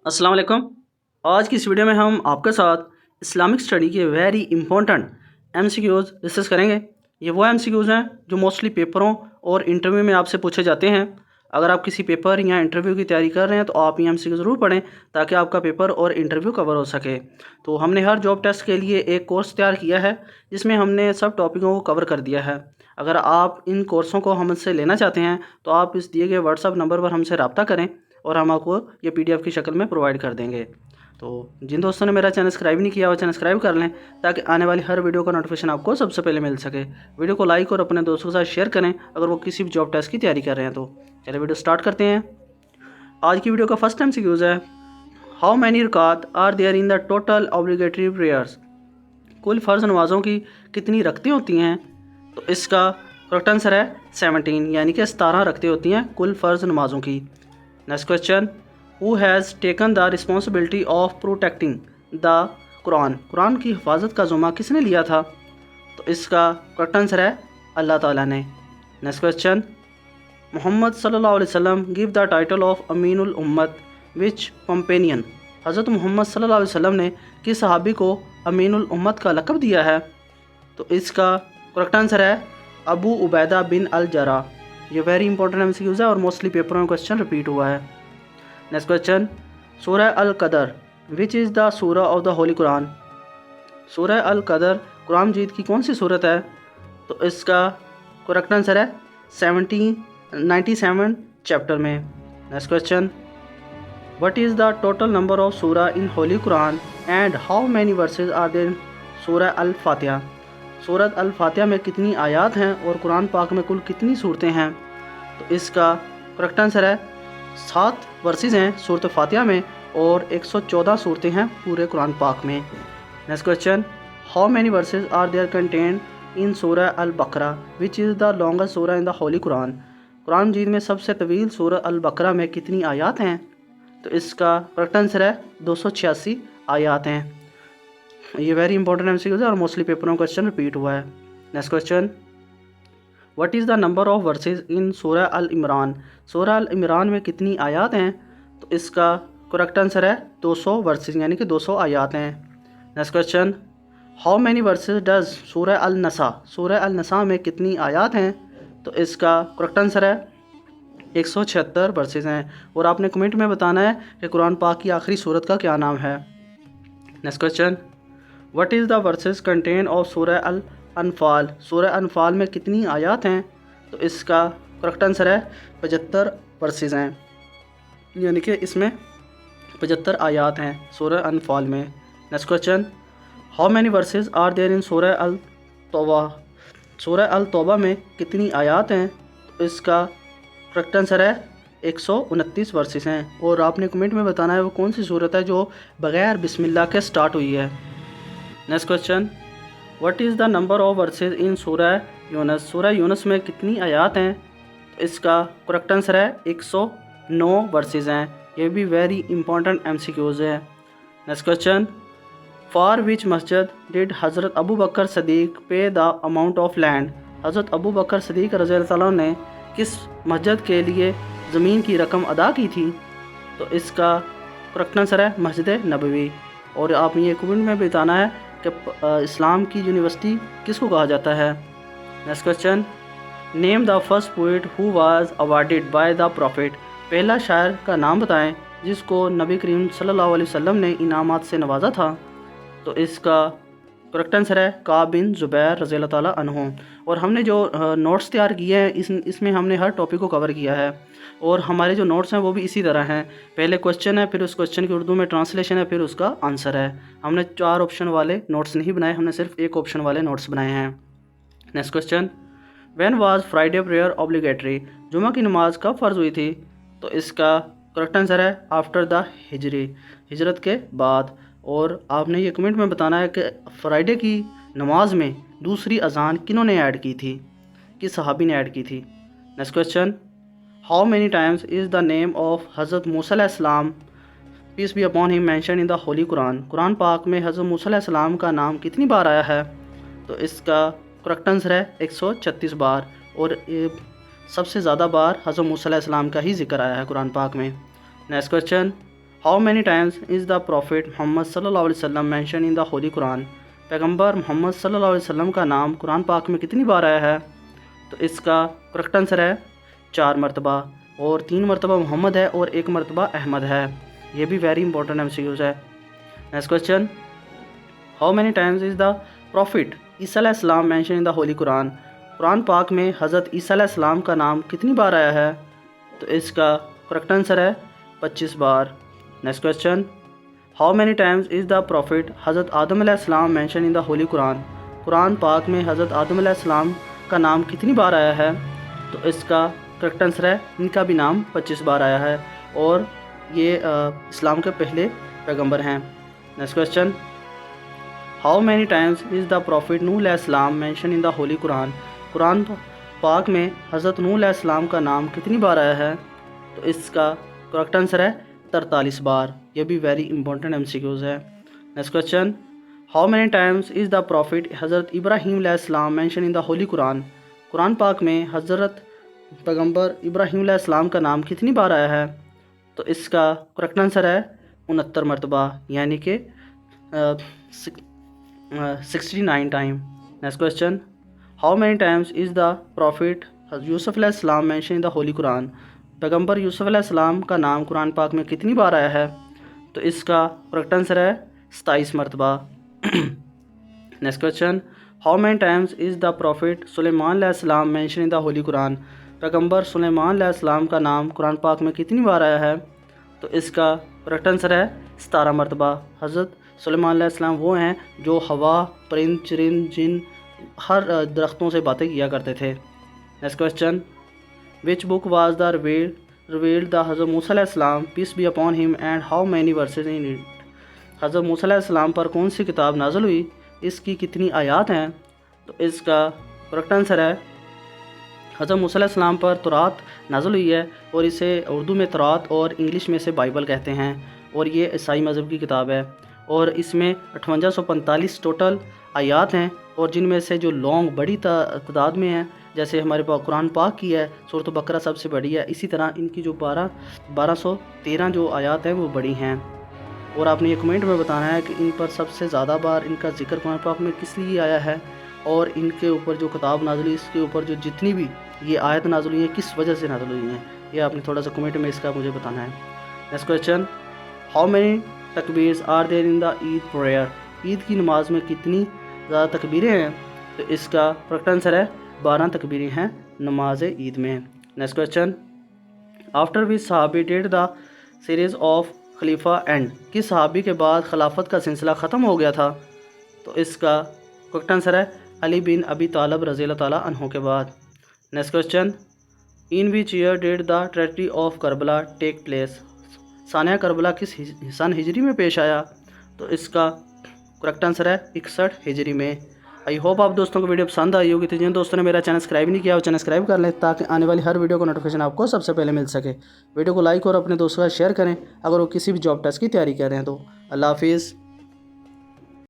अस्सलाम वालेकुम। आज की इस वीडियो में हम आपके साथ इस्लामिक स्टडी के वेरी इंपॉर्टेंट एमसीक्यूज़ डिस्कस करेंगे। ये वो एमसीक्यूज़ हैं जो मोस्टली पेपरों और इंटरव्यू में आपसे पूछे जाते हैं। अगर आप किसी पेपर या इंटरव्यू की तैयारी कर रहे हैं तो आप ये एमसीक्यू ज़रूर पढ़ें ताकि आपका पेपर और इंटरव्यू कवर हो सके। तो हमने हर जॉब टेस्ट के लिए एक कोर्स तैयार किया है जिसमें हमने सब टॉपिकों को कवर कर दिया है। अगर आप इन कोर्सों को हमसे लेना चाहते हैं तो आप इस दिए गए व्हाट्सअप नंबर पर हमसे रब्ता करें और हम आपको ये PDF की शक्ल में प्रोवाइड कर देंगे। तो जिन दोस्तों ने मेरा चैनल सब्सक्राइब नहीं किया वो चैनल सब्सक्राइब कर लें ताकि आने वाली हर वीडियो का नोटिफिकेशन आपको सबसे पहले मिल सके। वीडियो को लाइक और अपने दोस्तों के साथ शेयर करें अगर वो किसी भी जॉब टेस्ट की तैयारी कर रहे हैं। तो चलिए वीडियो स्टार्ट करते हैं। आज की वीडियो का फर्स्ट एमसीक्यूज़ है, हाउ मैनी रकात are there in the total obligatory prayers. कुल फ़र्ज़ नमाज़ों की कितनी रकतें होती हैं? तो इसका करेक्ट आंसर है 17, यानी कि 17 रकतें होती हैं कुल फ़र्ज़ नमाज़ों की। Next question, who has taken the responsibility of protecting the Quran. Quran की हिफाजत का ज़ुम्मा किसने लिया था? तो इसका करेक्ट आंसर है अल्लाह ताला ने। नेक्स्ट क्वेश्चन, मोहम्मद सल्लल्लाहु अलैहि वसल्लम give the title of Aminul उम्मत विच कंपेनियन। हज़रत मोहम्मद सल्लल्लाहु अलैहि वसल्लम ने किस सहाबी को अमीनुल उम्मत का लक़ब दिया है? तो इसका करेक्ट आंसर है अबू उबैदा बिन अल जराह। ये वेरी इंपॉर्टेंट एमसीक्यूज़ है और मोस्टली पेपरों में क्वेश्चन रिपीट हुआ है। नेक्स्ट क्वेश्चन, सूरह अल कदर विच इज़ द सूरह ऑफ द होली कुरान। सूरह अल कदर कुरान मजीद की कौन सी सूरत है? तो इसका करेक्ट आंसर है 97 चैप्टर में। Next question, what is the total number of सूरह in holy Quran and how many verses are there in सूरह अल फातिहा। सूरत अल फातिहा में कितनी आयात हैं और कुरान पाक में कुल कितनी सूरतें हैं? तो इसका करेक्ट आंसर है 7 वर्सेस हैं सूरत फातिहा में और 114 सूरतें हैं पूरे कुरान पाक में। Next question, how many verses are there contained in सूरह Al Baqarah which is the longest surah in the holy Quran. Quran मजीद में सबसे तवील सूरह अल बकरा में कितनी आयात हैं? तो इसका करेक्ट आंसर है 286 आयात हैं। ये वेरी इंपॉर्टेंट एमसीक्यूज़ है और मोस्टली पेपरों में क्वेश्चन रिपीट हुआ है। Next question, what is the number of verses in सूरह अल इमरान। सूरह अल इमरान में कितनी आयात हैं? तो इसका करेक्ट आंसर है 200 वर्सेस, यानी कि 200 आयात हैं। Next question, how many versus does सूरह अल नसा। सूरह अल नसा में कितनी आयात हैं? तो इसका करेक्ट आंसर है 176 वर्सेस हैं और आपने कमेंट में बताना है कि कुरान पाक की आखिरी सूरत का क्या नाम है। Next question, what is the versus contain of सूरह अल अनफाल। सूरह अनफाल में कितनी आयात हैं? तो इसका करेक्ट आंसर है 75 वर्सेस हैं, यानी कि इसमें 75 आयात हैं सूरह अनफाल में। Next question, how many verses are there in सूरह अल तौबा। सूरह अल तौबा में कितनी आयात हैं? तो इसका करेक्ट आंसर है 129 वर्सेस हैं और आपने कमेंट में बताना है वो कौन सी सूरत है जो बग़ैर बिस्मिल्लाह के स्टार्ट हुई है। Next question, what is the number of verses in सूरह यूनस। सूरह यूनस में कितनी आयात हैं? तो इसका करेक्ट आंसर है 109 वर्सेस हैं। ये भी वेरी इंपॉर्टेंट एमसीक्यूज़ है। नेक्स्ट क्वेश्चन, फॉर विच मस्जिद डिड हज़रत अबू बकर सदीक पे द अमाउंट ऑफ लैंड। हज़रत अबू बकर सदीक रज़ी अल्लाह तआला ने किस मस्जिद के लिए ज़मीन की रकम अदा की थी? तो इसका करेक्ट आंसर है मस्जिद नबवी और आपने ये कमेंट में बताना है कि इस्लाम की यूनिवर्सिटी किसको कहा जाता है। Next question, name the first poet who was awarded by the profit. पहला शायर का नाम बताएं जिसको नबी करीम सल्लल्लाहु अलैहि वसल्लम ने इनामात से नवाजा था। तो इसका करेक्ट आंसर है काब बिन ज़ुबैर रज़ी अल्लाह ताला अन्हु। और हमने जो नोट्स तैयार किए हैं इसमें हमने हर टॉपिक को कवर किया है और हमारे जो नोट्स हैं वो भी इसी तरह हैं। पहले क्वेश्चन है, फिर उस क्वेश्चन की उर्दू में ट्रांसलेशन है, फिर उसका आंसर है। हमने 4 ऑप्शन वाले नोट्स नहीं बनाए, हमने सिर्फ 1 ऑप्शन वाले नोट्स बनाए हैं। Next question, when was Friday prayer obligatory. जुमा की नमाज कब फ़र्ज़ हुई थी? तो इसका करेक्ट आंसर है आफ्टर द हिजरत के बाद। और आपने ये कमेंट में बताना है कि फ्राइडे की नमाज में दूसरी अजान किन्होंने ऐड की थी, किस सहाबी ने ऐड की थी। Next question, how many times is the name of Hazrat Musa अलैहिस्सलाम peace be upon him mention in the holy Quran. Quran पाक में हज़रत मूसा अलैहिस्सलाम का नाम कितनी बार आया है? तो इसका करेक्ट आंसर है 136 बार और सबसे ज़्यादा बार हज़रत मूसा अलैहिस्सलाम का ही जिक्र आया है कुरान पाक में। Next question, How many times is the Prophet Muhammad sallallahu alaihi wasallam mentioned in the Holy Quran? पैगंबर मोहम्मद सल्लल्लाहु अलैहि वसल्लम का नाम कुरान पाक में कितनी बार आया है? तो इसका करेक्ट आंसर है 4 मरतबा, और 3 मरतबा मोहम्मद है और 1 मरतबा अहमद है। ये भी वेरी इंपॉर्टेंट MCQs है। Next question, how many times is the prophet Isa अलैहिस्सलाम mention in the holy Quran? Quran पाक में हज़रत ईसा अलैहिस्सलाम का नाम कितनी बार आया है? तो इसका करेक्ट आंसर है 25 बार। Next question, how many times is the prophet हज़रत आदम अलैहिस्सलाम mention in the holy Quran? Quran पाक में हज़रत आदम अलैहिस्सलाम का नाम कितनी बार आया है? तो इसका करेक्ट आंसर है इनका भी नाम 25 बार आया है, और ये इस्लाम के पहले पैगंबर हैं। Next question, how many times is the prophet Nuh अलैहिस्सलाम mention in the holy Quran? Quran पाक में हज़रत नूह अलैहिस्सलाम का नाम कितनी बार आया है? तो इसका करेक्ट आंसर है 43 बार। ये भी वेरी इंपॉर्टेंट MCQs है। Next question, how many times is the prophet हज़रत इब्राहीम अलैहिस्सलाम mention in the holy Quran? Quran पाक में हज़रत पैगंबर इब्राहीम अलैहिस्सलाम का नाम कितनी बार आया है? तो इसका करेक्ट आंसर है 69 मरतबा, यानी कि 69 time. Next question, how many times is the prophet Yusuf अलैहिस्सलाम mention in the holy Quran? पैगंबर यूसुफ अलैहिस्सलाम का नाम कुरान पाक में कितनी बार आया है? तो इसका करेक्ट आंसर है 27 मरतबा। Next question, how many times is the prophet Sulaiman अलैहिस्सलाम mention in the holy Quran? पैगंबर सुलेमान अलैहिस्सलाम का नाम कुरान पाक में कितनी बार आया है? तो इसका करेक्ट आंसर है 17 मरतबा। हज़रत सुलेमान अलैहिस्सलाम वो हैं जो हवा, परिंद, चरिंद, जिन, हर दरख्तों से बातें किया करते थे। Next question, which book was the revealed the Hazrat Musa अलैहिस्सलाम peace be upon him and how many verses in it? Hazrat Musa अलैहिस्सलाम पर कौन सी किताब नाज़िल हुई, इसकी कितनी आयात हैं? तो इसका करेक्ट आंसर है हज़रत मूसा अलैहिस्सलाम पर तौरात नाज़िल हुई है, और इसे उर्दू में तौरात और इंग्लिश में से बाइबल कहते हैं, और ये ईसाई मज़हब की किताब है, और इसमें 5845 टोटल आयात हैं, और जिनमें से जो लॉन्ग बड़ी तादाद में हैं, जैसे हमारे पास कुरान पाक की है, सूरत बकरा सबसे बड़ी है, इसी तरह इनकी जो 1213 जो आयात हैं वो बड़ी हैं। और आपने ये कमेंट में बताना है कि इन पर सबसे ज़्यादा बार इनका जिक्र कुरान पाक में किस लिए आया है, और इनके ऊपर जो किताब नाज़िल हुई, इसके ऊपर जो जितनी भी ये आयत नाज़िल हुई है किस वजह से नाज़िल हुई हैं, ये आपने थोड़ा सा कमेंट में इसका मुझे बताना है। नेक्स्ट क्वेश्चन, हाउ मैनी तकबीर्स are there in the Eid prayer? Eid की नमाज में कितनी ज़्यादा तकबीरें हैं? तो इसका करेक्ट आंसर है 12 तकबीरें हैं नमाज ईद में। नेक्स्ट क्वेश्चन, आफ्टर विच सहाबी dead the series of Khalifa and? किस सहाबी के बाद खिलाफत का सिलसिला ख़त्म हो गया था? तो इसका करेक्ट आंसर है अली बिन अबी तालब रज़ी अल्लाह ताला अन्हु के बाद। Next question, in which year did the tragedy of Karbala take place? सानिया करबला किस सन हिजरी में पेश आया? तो इसका करेक्ट आंसर है 61 हिजरी में। आई होप आप दोस्तों को वीडियो पसंद आई होगी। तो जिन दोस्तों ने मेरा चैनल सब्सक्राइब नहीं किया वो चैनल सब्सक्राइब कर लें, ताकि आने वाली हर वीडियो को नोटिफिकेशन आपको सबसे पहले मिल सके। वीडियो को लाइक और अपने दोस्तों का शेयर करें अगर वो किसी भी जॉब टेस्ट की तैयारी कर रहे हैं तो। अल्लाह हाफिज़।